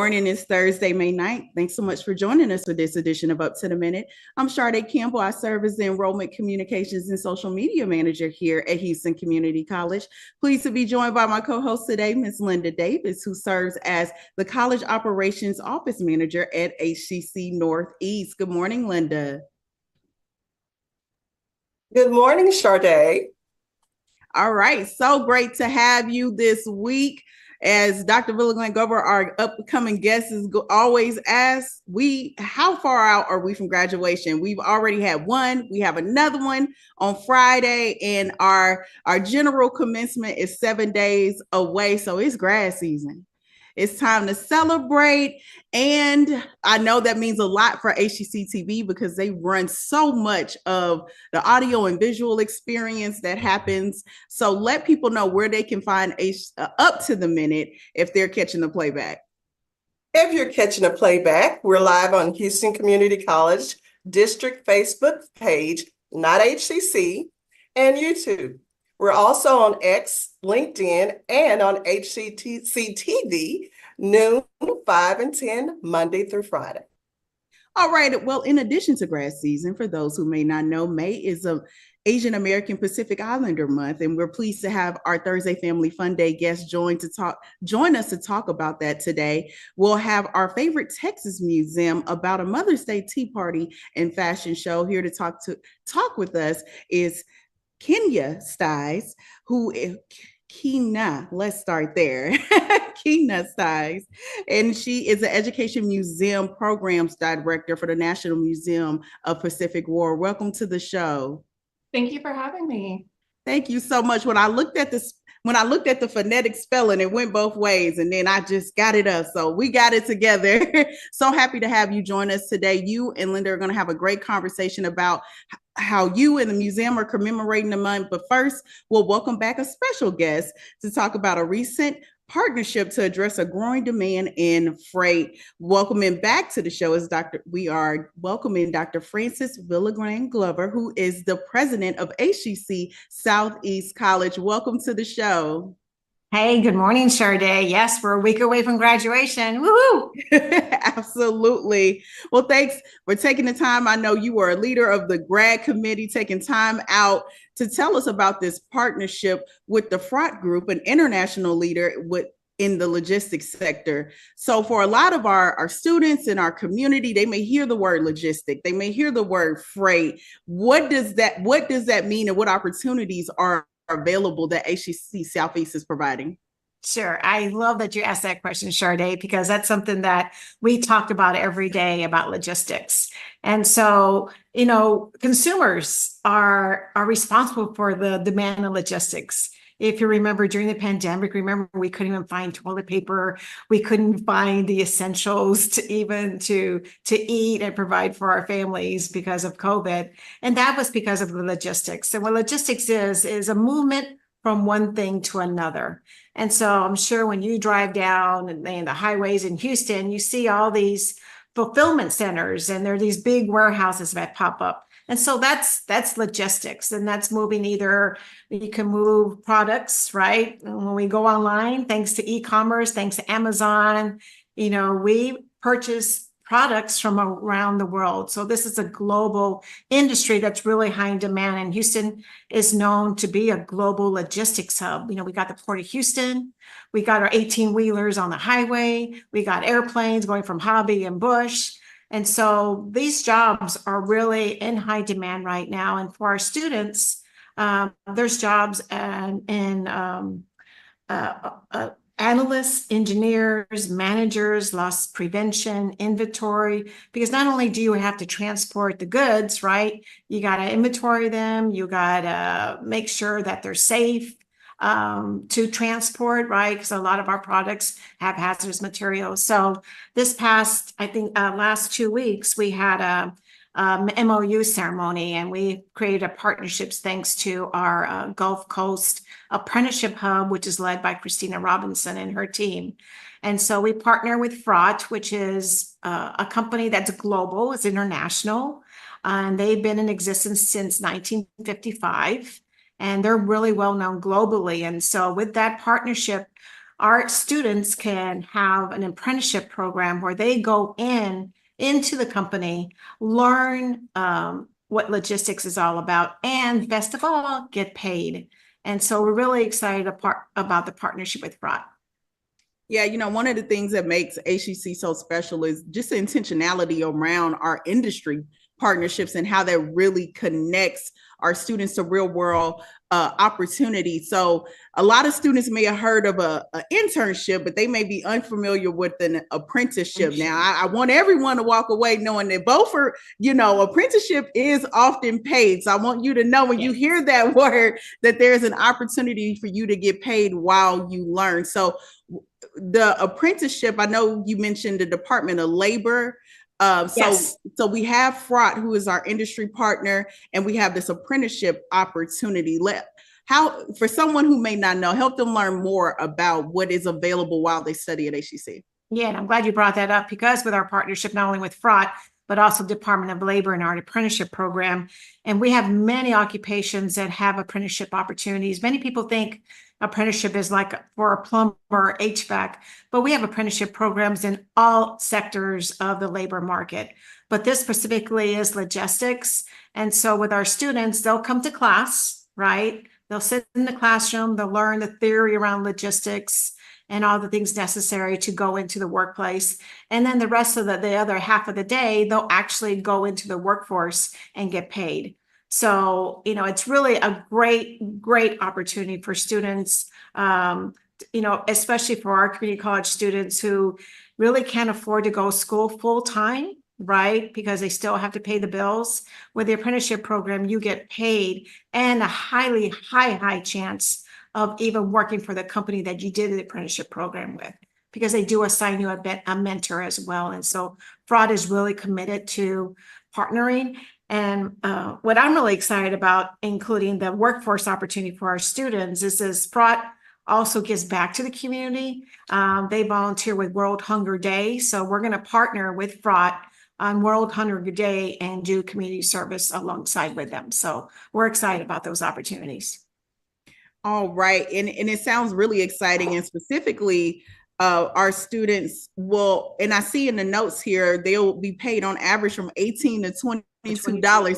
morning. It's Thursday, May 9th. Thanks so much for joining us for this edition of Up to the Minute. I'm Sade Campbell. I serve as the Enrollment Communications and Social Media Manager here at Houston Community College. Pleased to be joined by my co-host today, Ms. Linda Davis, who serves as the College Operations Office Manager at HCC Northeast. Good morning, Linda. Good morning, Sade. All right, so great to have you this week. As Dr. Villagran-Glover, our upcoming guest, is always asked, how far out are we from graduation? We've already had one. We have another one on Friday, and our general commencement is 7 days away. So it's grad season. It's time to celebrate. And I know that means a lot for HCCTV because they run so much of the audio and visual experience that happens. So let people know where they can find Up to the Minute if they're catching the playback. If you're catching a playback, we're live on Houston Community College District Facebook page, not HCC, and YouTube. We're also on X, LinkedIn, and on HCCTV, noon, 5 and 10, Monday through Friday. All right. Well, in addition to grad season, for those who may not know, May is Asian American Pacific Islander Month, and we're pleased to have our Thursday Family Fun Day guest join us to talk about that today. We'll have our favorite Texas museum about a Mother's Day tea party and fashion show. Here to talk with us is Kyna Stys, let's start there. Kyna Stys, and she is the Education Museum Programs Director for the National Museum of Pacific War. Welcome to the show. Thank you for having me. Thank you so much. When I looked at the phonetic spelling, it went both ways, and then I just got it up. So we got it together. So happy to have you join us today. You and Linda are going to have a great conversation about how you and the museum are commemorating the month. But first, we'll welcome back a special guest to talk about a recent partnership to address a growing demand in freight. Welcoming back to the show is we are welcoming Dr. Frances Villagran-Glover, who is the president of HCC Southeast College. Welcome to the show. Hey, good morning, Sade. Yes, we're a week away from graduation. Woohoo! Absolutely. Well, thanks for taking the time. I know you were a leader of the grad committee, taking time out to tell us about this partnership with the Fracht Group, an international leader in the logistics sector. So for a lot of our students in our community, they may hear the word logistic, they may hear the word freight. What does that mean, and what opportunities are available that HCC Southeast is providing? Sure. I love that you asked that question, Sade, because that's something that we talk about every day about logistics. And so, consumers are responsible for the demand of logistics. If you remember during the pandemic, we couldn't even find toilet paper. We couldn't find the essentials to eat and provide for our families because of COVID. And that was because of the logistics. And what logistics is a movement from one thing to another. And so I'm sure when you drive down and the highways in Houston, you see all these fulfillment centers, and there are these big warehouses that pop up. And so that's logistics, and that's moving. Either you can move products, right? When we go online, thanks to e-commerce, thanks to Amazon, we purchase products from around the world. So this is a global industry that's really high in demand. And Houston is known to be a global logistics hub. We got the Port of Houston, we got our 18-wheelers on the highway, we got airplanes going from Hobby and Bush. And so these jobs are really in high demand right now. And for our students, there's jobs in analysts, engineers, managers, loss prevention, inventory, because not only do you have to transport the goods, right? You got to inventory them. You got to make sure that they're safe to transport, right? Because a lot of our products have hazardous materials. So this past, last 2 weeks, we had a MOU ceremony, and we created partnerships thanks to our Gulf Coast Apprenticeship Hub, which is led by Christina Robinson and her team. And so we partner with Fracht, which is a company that's global, it's international, and they've been in existence since 1955. And they're really well known globally. And so with that partnership, our students can have an apprenticeship program where they go into the company, learn what logistics is all about, and best of all, get paid. And so we're really excited about the partnership with Fracht. Yeah, one of the things that makes HCC so special is just the intentionality around our industry partnerships and how that really connects our students to real world opportunities. So a lot of students may have heard of an internship, but they may be unfamiliar with an apprenticeship. Now, I want everyone to walk away knowing that both are, apprenticeship is often paid. So I want you to know when you hear that word, that there's an opportunity for you to get paid while you learn. So the apprenticeship, I know you mentioned the Department of Labor. So we have Fracht, who is our industry partner, and we have this apprenticeship opportunity. For someone who may not know, help them learn more about what is available while they study at HCC. Yeah, and I'm glad you brought that up, because with our partnership, not only with Fracht, but also Department of Labor and our apprenticeship program, and we have many occupations that have apprenticeship opportunities. Many people think apprenticeship is like for a plumber or HVAC, but we have apprenticeship programs in all sectors of the labor market. But this specifically is logistics. And so with our students, they'll come to class, right? They'll sit in the classroom, they'll learn the theory around logistics and all the things necessary to go into the workplace. And then the rest of the other half of the day, they'll actually go into the workforce and get paid. So, it's really a great opportunity for students, especially for our community college students who really can't afford to go to school full time, right? Because they still have to pay the bills. With the apprenticeship program, you get paid and a high chance of even working for the company that you did the apprenticeship program with, because they do assign you a mentor as well. And so Fracht is really committed to partnering. And what I'm really excited about, including the workforce opportunity for our students, is this Fracht also gives back to the community. They volunteer with World Hunger Day. So we're going to partner with Fracht on World Hunger Day and do community service alongside with them. So we're excited about those opportunities. All right. And it sounds really exciting. And specifically, our students will, and I see in the notes here, they'll be paid on average from $18 to $22.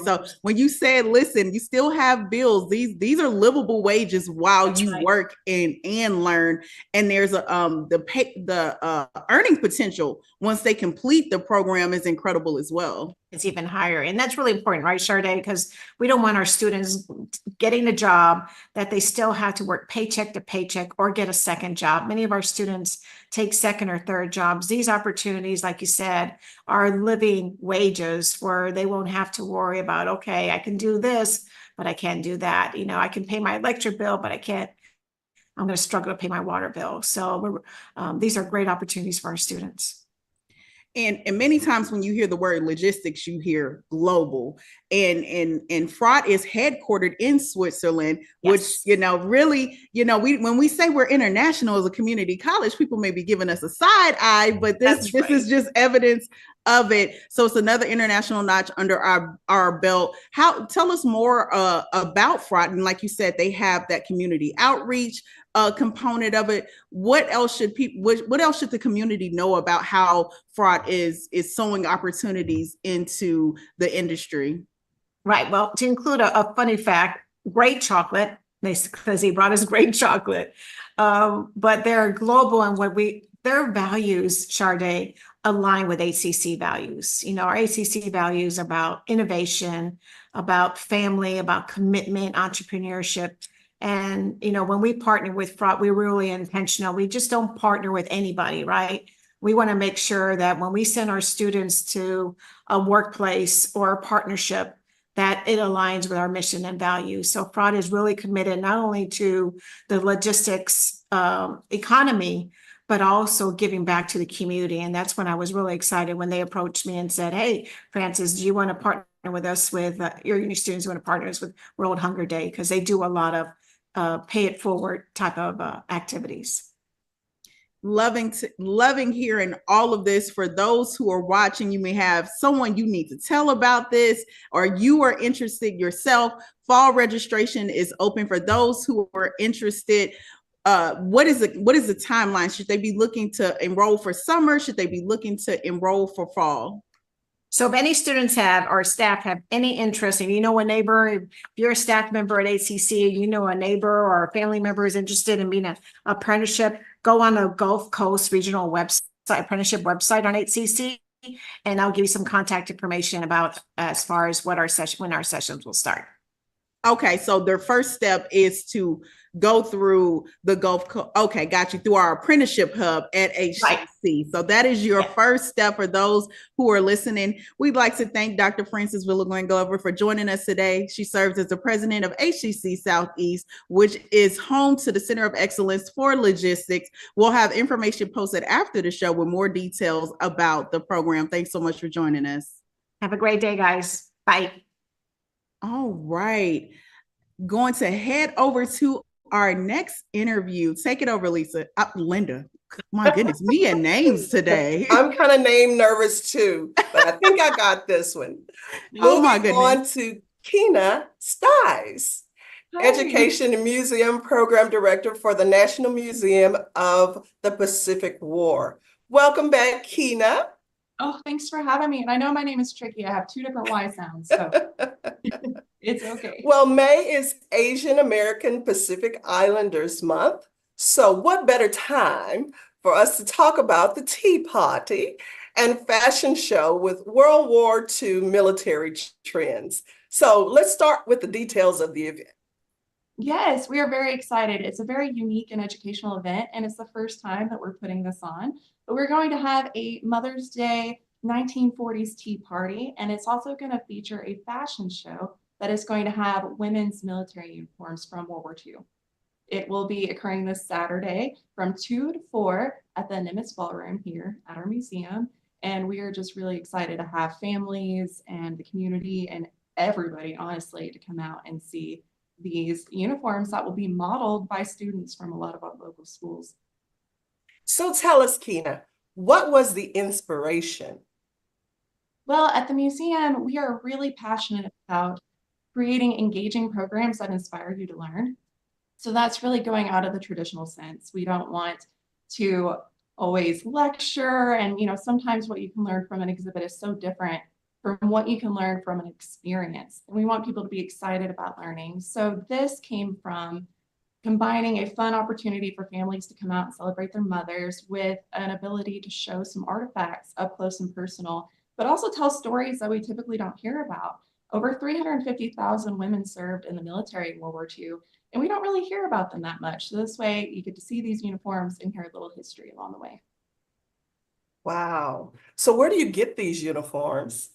So when you said, listen, you still have bills, these are livable wages while you work and learn. And there's the earning potential once they complete the program is incredible as well. It's even higher. And that's really important, right, Sade? Because we don't want our students getting a job that they still have to work paycheck to paycheck or get a second job. Many of our students take second or third jobs. These opportunities, like you said, are living wages where they won't have to worry about, okay, I can do this, but I can't do that. I can pay my electric bill, but I'm going to struggle to pay my water bill. So these are great opportunities for our students. And many times when you hear the word logistics, you hear global. And Fracht is headquartered in Switzerland, which, really, when we say we're international as a community college, people may be giving us a side eye, but this is just evidence of it. So it's another international notch under our belt. Tell us more about Fracht. And like you said, they have that community outreach component of it. What else should the community know about how Fracht is sowing opportunities into the industry? Right. Well, to include a funny fact, great chocolate, because he brought us great chocolate. But they're global, and their values, Sade, align with HCC values. Our HCC values about innovation, about family, about commitment, entrepreneurship. And, when we partner with Fracht, we're really intentional. We just don't partner with anybody, right? We want to make sure that when we send our students to a workplace or a partnership, that it aligns with our mission and values. So Fracht is really committed not only to the logistics economy, but also giving back to the community. And that's when I was really excited when they approached me and said, hey, Francis, do you want to partner with us with your uni students who want to partner us with World Hunger Day? Because they do a lot of pay it forward type of activities. Loving hearing all of this. For those who are watching, you may have someone you need to tell about this, or you are interested yourself. Fall registration is open for those who are interested. what is the timeline? Should they be looking to enroll for summer? Should they be looking to enroll for fall? So if any students have or staff have any interest, and you know a neighbor, if you're a staff member at HCC, you know a neighbor or a family member is interested in being an apprenticeship, go on the Gulf Coast Regional website, apprenticeship website on HCC, and I'll give you some contact information about as far as what when our sessions will start. Okay, so their first step is to go through the Gulf Coast. Okay, got you, through our apprenticeship hub at HCC. Right. So that is your first step for those who are listening. We'd like to thank Dr. Frances Villagran-Glover for joining us today. She serves as the president of HCC Southeast, which is home to the Center of Excellence for Logistics. We'll have information posted after the show with more details about the program. Thanks so much for joining us. Have a great day, guys. Bye. All right, going to head over to our next interview. Take it over, Lisa. Linda. My goodness, me and names today. I'm kind of name nervous too, but I think I got this one. Oh my goodness. Moving on to Kyna Stys, Education and Museum Program Director for the National Museum of the Pacific War. Welcome back, Kyna. Oh, thanks for having me. And I know my name is tricky. I have 2 different Y sounds, so it's okay. Well, May is Asian American Pacific Islanders Month. So what better time for us to talk about the Tea Party and fashion show with World War II military trends. So let's start with the details of the event. Yes, we are very excited. It's a very unique and educational event, and it's the first time that we're putting this on. But we're going to have a Mother's Day 1940s tea party, and it's also going to feature a fashion show that is going to have women's military uniforms from World War II. It will be occurring this Saturday from 2 to 4 at the Nimitz Ballroom here at our museum. And we are just really excited to have families and the community and everybody, honestly, to come out and see these uniforms that will be modeled by students from a lot of our local schools. So tell us, Kyna, what was the inspiration? Well, at the museum, we are really passionate about creating engaging programs that inspire you to learn. So that's really going out of the traditional sense. We don't want to always lecture, and sometimes what you can learn from an exhibit is so different from what you can learn from an experience. And we want people to be excited about learning. So this came from combining a fun opportunity for families to come out and celebrate their mothers with an ability to show some artifacts up close and personal, but also tell stories that we typically don't hear about. Over 350,000 women served in the military in World War II, and we don't really hear about them that much. So this way you get to see these uniforms and hear a little history along the way. Wow. So where do you get these uniforms?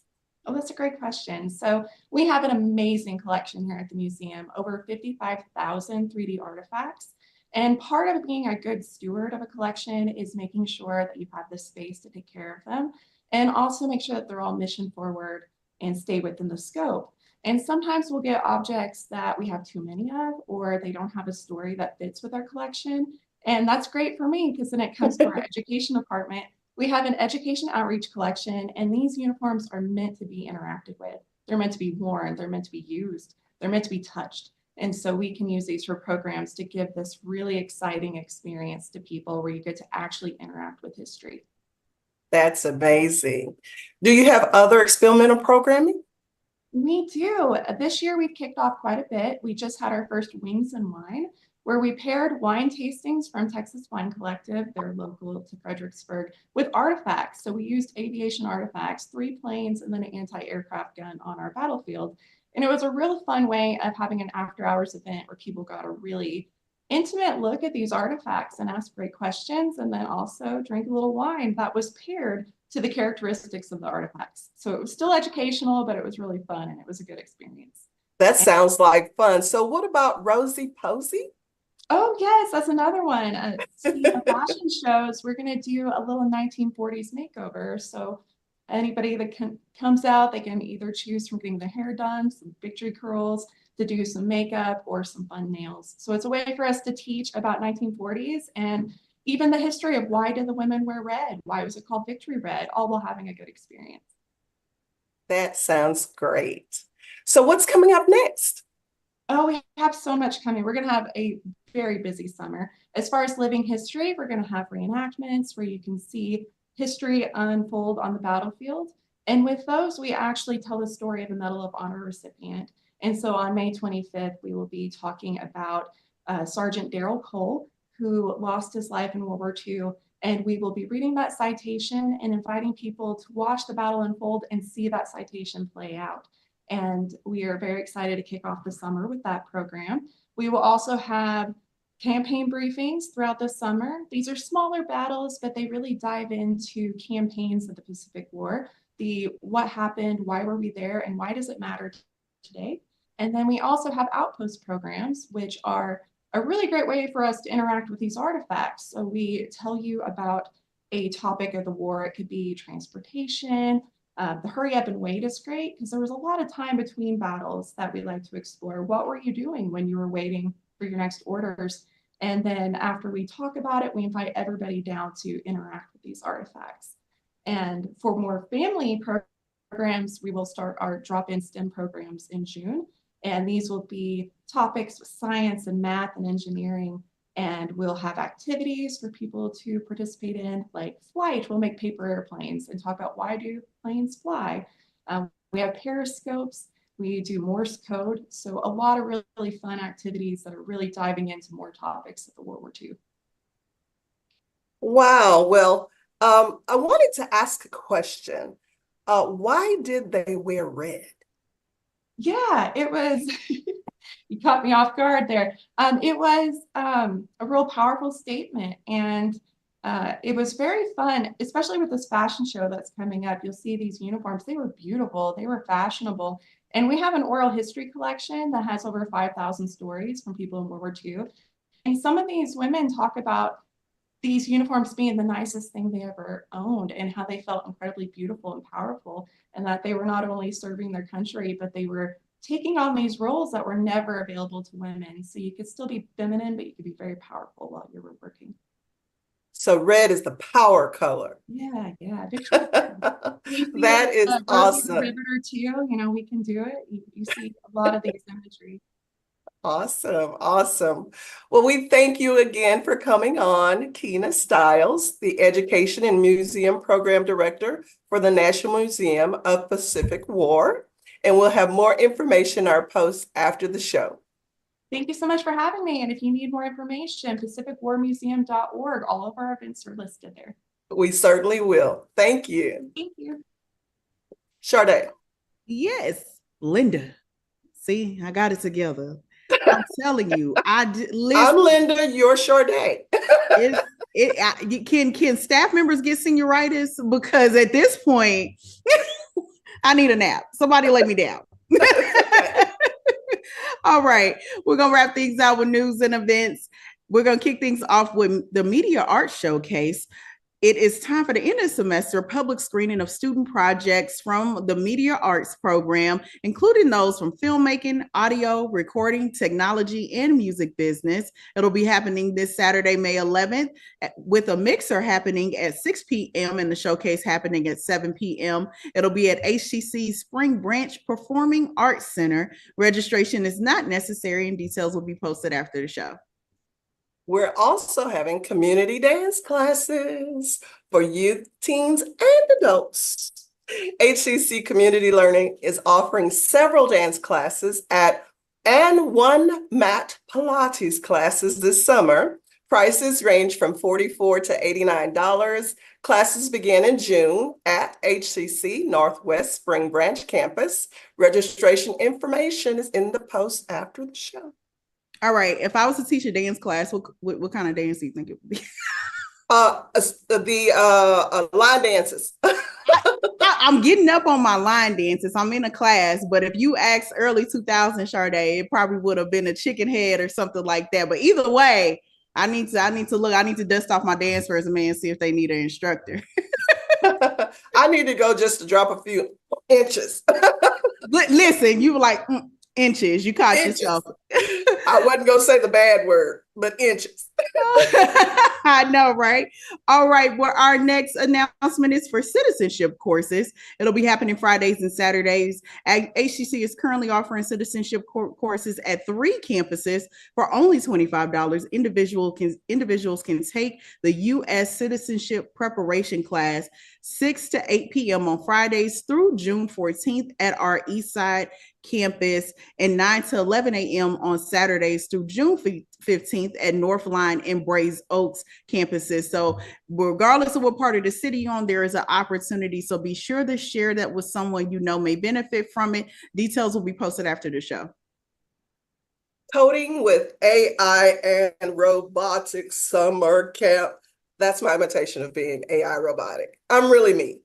Oh, that's a great question. So we have an amazing collection here at the museum, over 55,000 3D artifacts. And part of being a good steward of a collection is making sure that you have the space to take care of them, and also make sure that they're all mission forward and stay within the scope. And sometimes we'll get objects that we have too many of, or they don't have a story that fits with our collection. And that's great for me, because then it comes to our education department. We have an education outreach collection, and these uniforms are meant to be interacted with. They're meant to be worn, they're meant to be used, they're meant to be touched. And so we can use these for programs to give this really exciting experience to people where you get to actually interact with history. That's amazing. Do you have other experimental programming? We do. This year we've kicked off quite a bit. We just had our first Wings and Wine, where we paired wine tastings from Texas Wine Collective, they're local to Fredericksburg, with artifacts. So we used aviation artifacts, 3 planes, and then an anti-aircraft gun on our battlefield. And it was a real fun way of having an after-hours event where people got a really intimate look at these artifacts and ask great questions, and then also drink a little wine that was paired to the characteristics of the artifacts. So it was still educational, but it was really fun, and it was a good experience. That sounds like fun. So what about Rosie Posey? Oh, yes, that's another one. The fashion shows, we're going to do a little 1940s makeover. So anybody that comes out, they can either choose from getting the hair done, some victory curls, to do some makeup, or some fun nails. So it's a way for us to teach about 1940s and even the history of why did the women wear red? Why was it called Victory Red? All while having a good experience. That sounds great. So what's coming up next? Oh, we have so much coming. We're going to have a very busy summer. As far as living history, we're going to have reenactments where you can see history unfold on the battlefield. And with those, we actually tell the story of the Medal of Honor recipient. And so on May 25th, we will be talking about Sergeant Darrell Cole, who lost his life in World War II. And we will be reading that citation and inviting people to watch the battle unfold and see that citation play out. And we are very excited to kick off the summer with that program. We will also have campaign briefings throughout the summer. These are smaller battles, but they really dive into campaigns of the Pacific War, the what happened, why were we there, and why does it matter today? And then we also have outpost programs, which are a really great way for us to interact with these artifacts. So we tell you about a topic of the war. It could be transportation. The hurry up and wait is great because there was a lot of time between battles that we like to explore. What were you doing when you were waiting for your next orders? And then after we talk about it, we invite everybody down to interact with these artifacts. And for more family programs, we will start our drop-in STEM programs in June. And these will be topics with science and math and engineering. And we'll have activities for people to participate in, like flight. We'll make paper airplanes and talk about why do planes fly. We have periscopes. We do Morse code. So a lot of really, really fun activities that are really diving into more topics of the World War II. Wow. Well, I wanted to ask a question. Why did they wear red? Yeah, it was, you caught me off guard there. It was a real powerful statement, and it was very fun, especially with this fashion show that's coming up. You'll see these uniforms. They were beautiful. They were fashionable. And we have an oral history collection that has over 5,000 stories from people in World War II. And some of these women talk about these uniforms being the nicest thing they ever owned and how they felt incredibly beautiful and powerful, and that they were not only serving their country, but they were taking on these roles that were never available to women. So you could still be feminine, but you could be very powerful while you were working. So red is the power color. Yeah. That is awesome. Riveter too, you know, we can do it. You see a lot of these imagery. Awesome. Awesome. Well, we thank you again for coming on, Kyna Stys, the Education and Museum Program Director for the National Museum of Pacific War. And we'll have more information in our post after the show. Thank you so much for having me. And if you need more information, pacificwarmuseum.org, all of our events are listed there. We certainly will. Thank you. Thank you. Sade. Yes, Linda. See, I got it together. I'm telling you, I'm Linda, you're Sade. Can staff members get senioritis? Because at this point, I need a nap. Somebody lay me down. All right, we're going to wrap things out with news and events. We're going to kick things off with the Media Arts Showcase. It is time for the end of the semester public screening of student projects from the Media Arts program, including those from filmmaking, audio, recording, technology, and music business. It'll be happening this Saturday, May 11th, with a mixer happening at 6 p.m. and the showcase happening at 7 p.m. It'll be at HCC Spring Branch Performing Arts Center. Registration is not necessary, and details will be posted after the show. We're also having community dance classes for youth, teens, and adults. HCC Community Learning is offering several dance classes and one mat Pilates classes this summer. Prices range from $44 to $89. Classes begin in June at HCC Northwest Spring Branch campus. Registration information is in the post after the show. All right. If I was to teach a dance class, what kind of dance do you think it would be? The line dances. I'm getting up on my line dances. I'm in a class, but if you asked early 2000 Sade, it probably would have been a chicken head or something like that. But either way, I need to dust off my dance resume and see if they need an instructor. I need to go just to drop a few inches. Listen, you were like inches. You caught yourself. I wasn't going to say the bad word, but inches. I know, right? All right. Well, our next announcement is for citizenship courses. It'll be happening Fridays and Saturdays. HCC is currently offering citizenship courses at 3 campuses for only $25. Individuals can take the U.S. Citizenship Preparation class 6 to 8 p.m. on Fridays through June 14th at our Eastside campus, and 9 to 11 a.m. on Saturdays through June 15th at Northline and Brays Oaks campuses. So regardless of what part of the city you're on, there is an opportunity. So be sure to share that with someone you know may benefit from it. Details will be posted after the show. Coding with AI and robotics summer camp. That's my imitation of being AI robotic. I'm really me.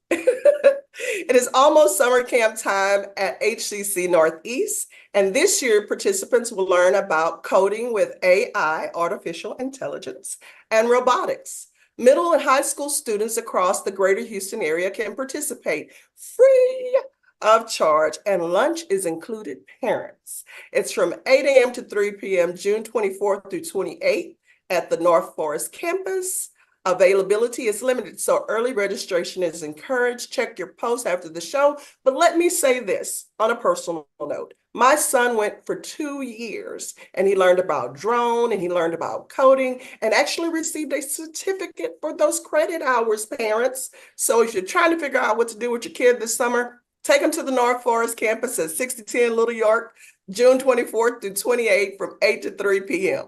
It is almost summer camp time at HCC Northeast, and this year participants will learn about coding with AI, artificial intelligence, and robotics. Middle and high school students across the greater Houston area can participate free of charge, and lunch is included parents. It's from 8 a.m. to 3 p.m. June 24th through 28th at the North Forest campus. Availability is limited, so early registration is encouraged. Check your post after the show. But let me say this on a personal note. My son went for 2 years and he learned about drone and he learned about coding and actually received a certificate for those credit hours, parents. So if you're trying to figure out what to do with your kid this summer, take them to the North Forest campus at 6010 Little York, June 24th through 28th from 8 to 3 p.m.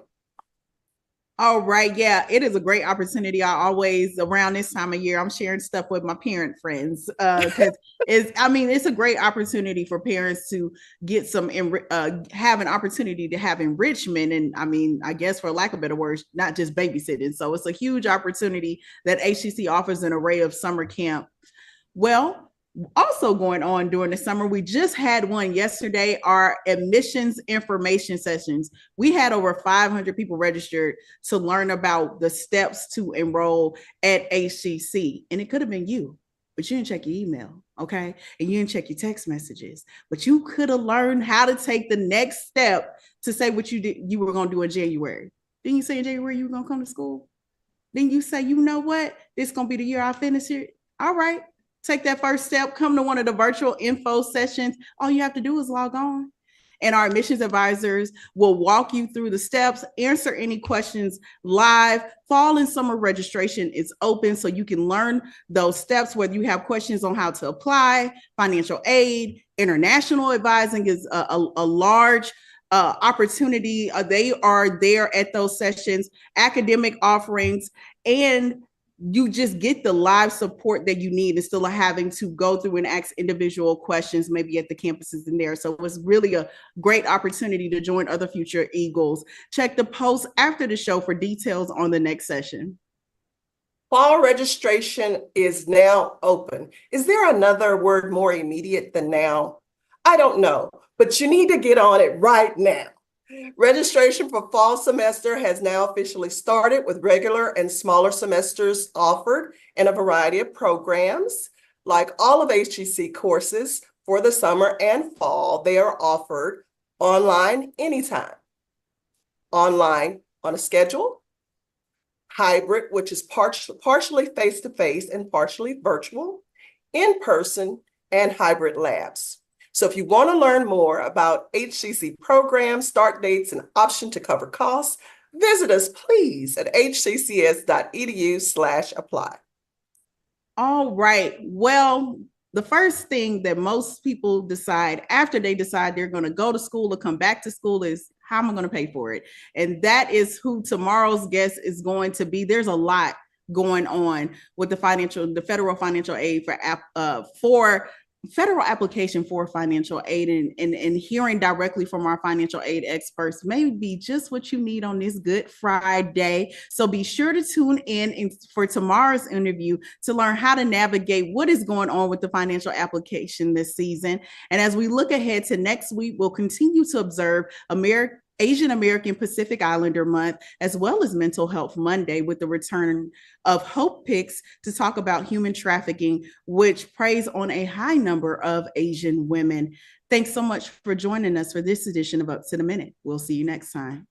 All right. Yeah, it is a great opportunity. I always, around this time of year, I'm sharing stuff with my parent friends because it's a great opportunity for parents to get some, have an opportunity to have enrichment. And I guess for lack of better words, not just babysitting. So it's a huge opportunity that HCC offers an array of summer camp. Well, also going on during the summer, we just had one yesterday, our admissions information sessions. We had over 500 people registered to learn about the steps to enroll at HCC. And it could have been you, but you didn't check your email, okay? And you didn't check your text messages, but you could have learned how to take the next step to say what you were going to do in January. Didn't you say in January you were going to come to school? Then you say, you know what? This is going to be the year I finish it. All right. Take that first step, come to one of the virtual info sessions. All you have to do is log on. And our admissions advisors will walk you through the steps, answer any questions live. Fall and summer registration is open, so you can learn those steps, whether you have questions on how to apply, financial aid, international advising is a large opportunity. They are there at those sessions, academic offerings, and you just get the live support that you need instead of having to go through and ask individual questions, maybe at the campuses in there. So it was really a great opportunity to join other future Eagles. Check the post after the show for details on the next session. Fall registration is now open. Is there another word more immediate than now? I don't know, but you need to get on it right now. Registration for fall semester has now officially started with regular and smaller semesters offered in a variety of programs. Like all of HCC courses for the summer and fall, they are offered online anytime. Online on a schedule, hybrid, which is partially face-to-face and partially virtual, in-person, and hybrid labs. So if you want to learn more about HCC programs, start dates, and option to cover costs, visit us, please, at hccs.edu/apply. All right. Well, the first thing that most people decide after they decide they're going to go to school or come back to school is, how am I going to pay for it? And that is who tomorrow's guest is going to be. There's a lot going on with the federal financial aid for federal application for financial aid, and hearing directly from our financial aid experts may be just what you need on this Good Friday. So be sure to tune in for tomorrow's interview to learn how to navigate what is going on with the financial application this season. And as we look ahead to next week, we'll continue to observe Asian American Pacific Islander Month, as well as Mental Health Monday, with the return of Hope Picks to talk about human trafficking, which preys on a high number of Asian women. Thanks so much for joining us for this edition of Up to the Minute. We'll see you next time.